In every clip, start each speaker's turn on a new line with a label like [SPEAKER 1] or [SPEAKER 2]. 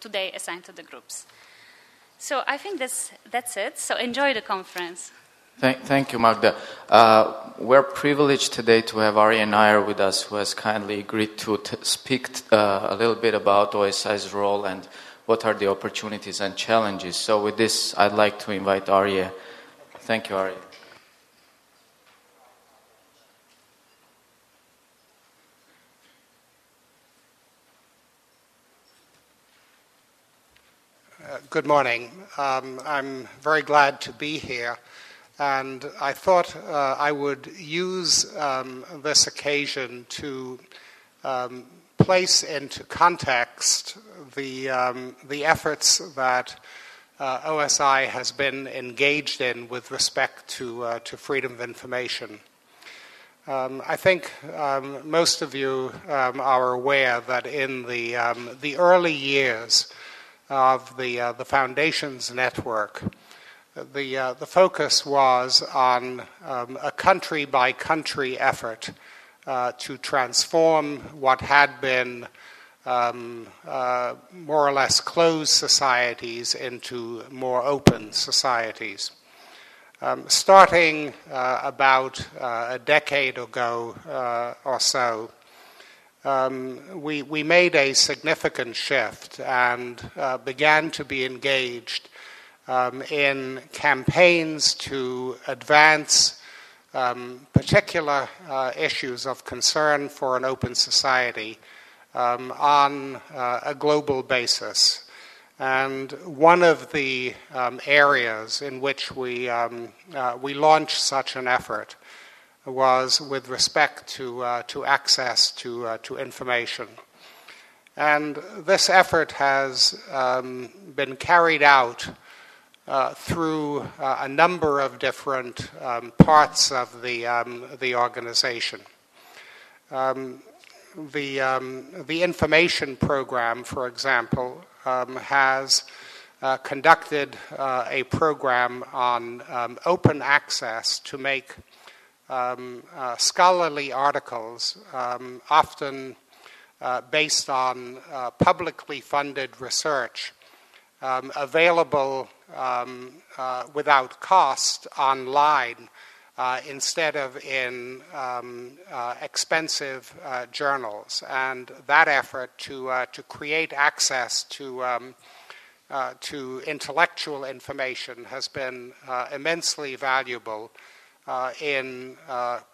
[SPEAKER 1] today assigned to the groups. So I think that's it. So enjoy the conference.
[SPEAKER 2] Thank you, Magda. We're privileged today to have Aryeh Neier with us, who has kindly agreed to speak a little bit about OSI's role and what are the opportunities and challenges. So with this, I'd like to invite Aryeh. Thank you, Aryeh.
[SPEAKER 3] Good morning. I'm very glad to be here, and I thought I would use this occasion to place into context the efforts that OSI has been engaged in with respect to freedom of information. I think most of you are aware that in the early years of the Foundation's network, the focus was on a country-by-country effort to transform what had been more or less closed societies into more open societies. Starting about a decade ago or so, we made a significant shift and began to be engaged in campaigns to advance particular issues of concern for an open society on a global basis. And one of the areas in which we launched such an effort was with respect to access to information. And this effort has been carried out through a number of different parts of the organization. The information program, for example, has conducted a program on open access to make scholarly articles, often based on publicly funded research, available without cost online instead of in expensive journals. And that effort to create access to intellectual information has been immensely valuable in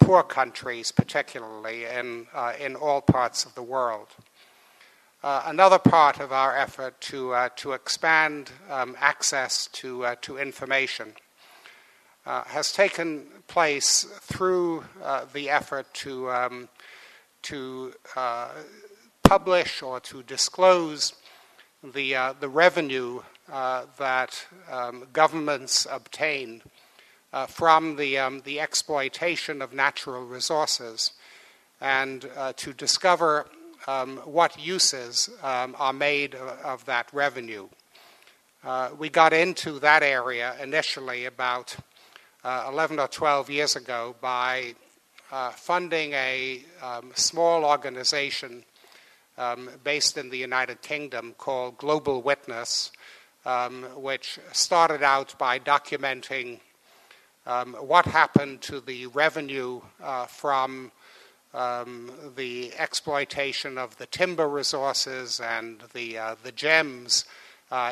[SPEAKER 3] poor countries, particularly in all parts of the world. Another part of our effort to expand access to information has taken place through the effort to publish or to disclose the revenue that governments obtain from the exploitation of natural resources, and to discover what uses are made of that revenue. We got into that area initially about 11 or 12 years ago by funding a small organization based in the United Kingdom called Global Witness, which started out by documenting what happened to the revenue from the exploitation of the timber resources and the gems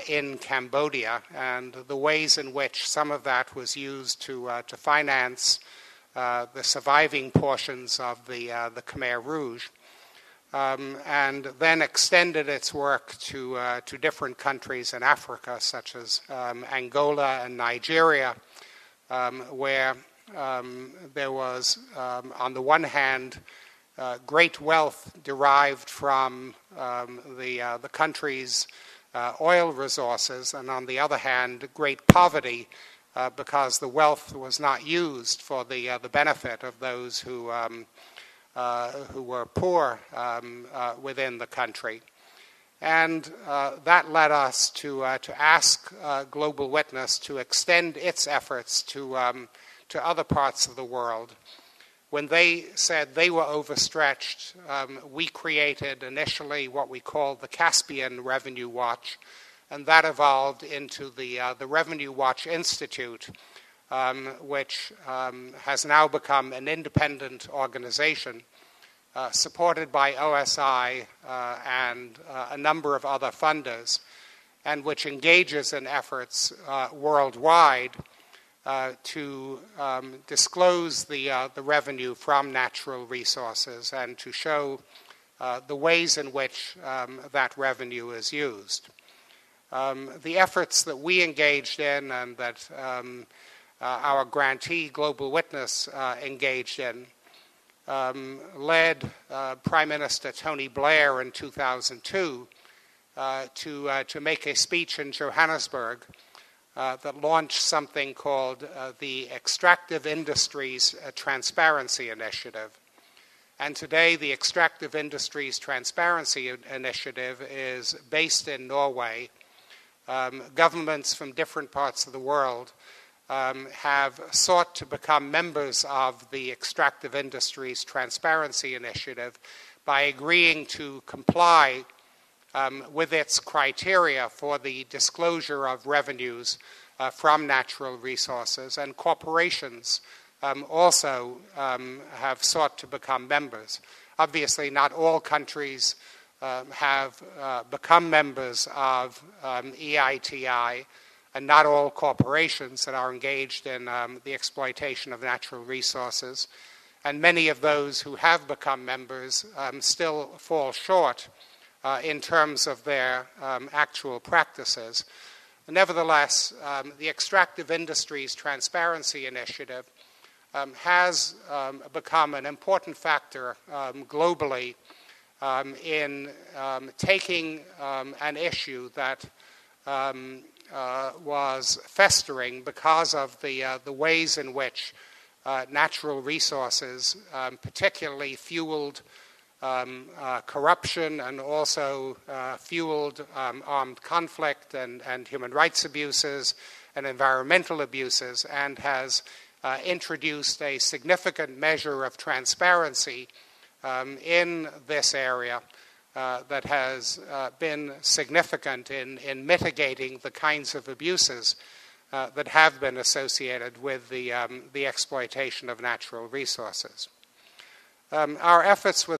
[SPEAKER 3] in Cambodia, and the ways in which some of that was used to finance the surviving portions of the Khmer Rouge, and then extended its work to different countries in Africa, such as Angola and Nigeria, where there was, on the one hand, great wealth derived from the country's oil resources, and on the other hand, great poverty because the wealth was not used for the benefit of those who were poor within the country. And that led us to ask Global Witness to extend its efforts to other parts of the world, when they said they were overstretched, we created initially what we called the Caspian Revenue Watch, and that evolved into the Revenue Watch Institute, which has now become an independent organization supported by OSI and a number of other funders, and which engages in efforts worldwide to disclose the revenue from natural resources and to show the ways in which that revenue is used. The efforts that we engaged in and that our grantee, Global Witness, engaged in led Prime Minister Tony Blair in 2002 to make a speech in Johannesburg that launched something called the Extractive Industries Transparency Initiative. And today, the Extractive Industries Transparency Initiative is based in Norway. Governments from different parts of the world have sought to become members of the Extractive Industries Transparency Initiative by agreeing to comply with its criteria for the disclosure of revenues from natural resources, and corporations also have sought to become members. Obviously, not all countries have become members of EITI, and not all corporations that are engaged in the exploitation of natural resources. And many of those who have become members still fall short in terms of their actual practices. Nevertheless, the Extractive Industries Transparency Initiative has become an important factor globally in taking an issue that was festering because of the ways in which natural resources, particularly fueled corruption and also fueled armed conflict and human rights abuses and environmental abuses, and has introduced a significant measure of transparency in this area that has been significant in mitigating the kinds of abuses that have been associated with the exploitation of natural resources. Our efforts with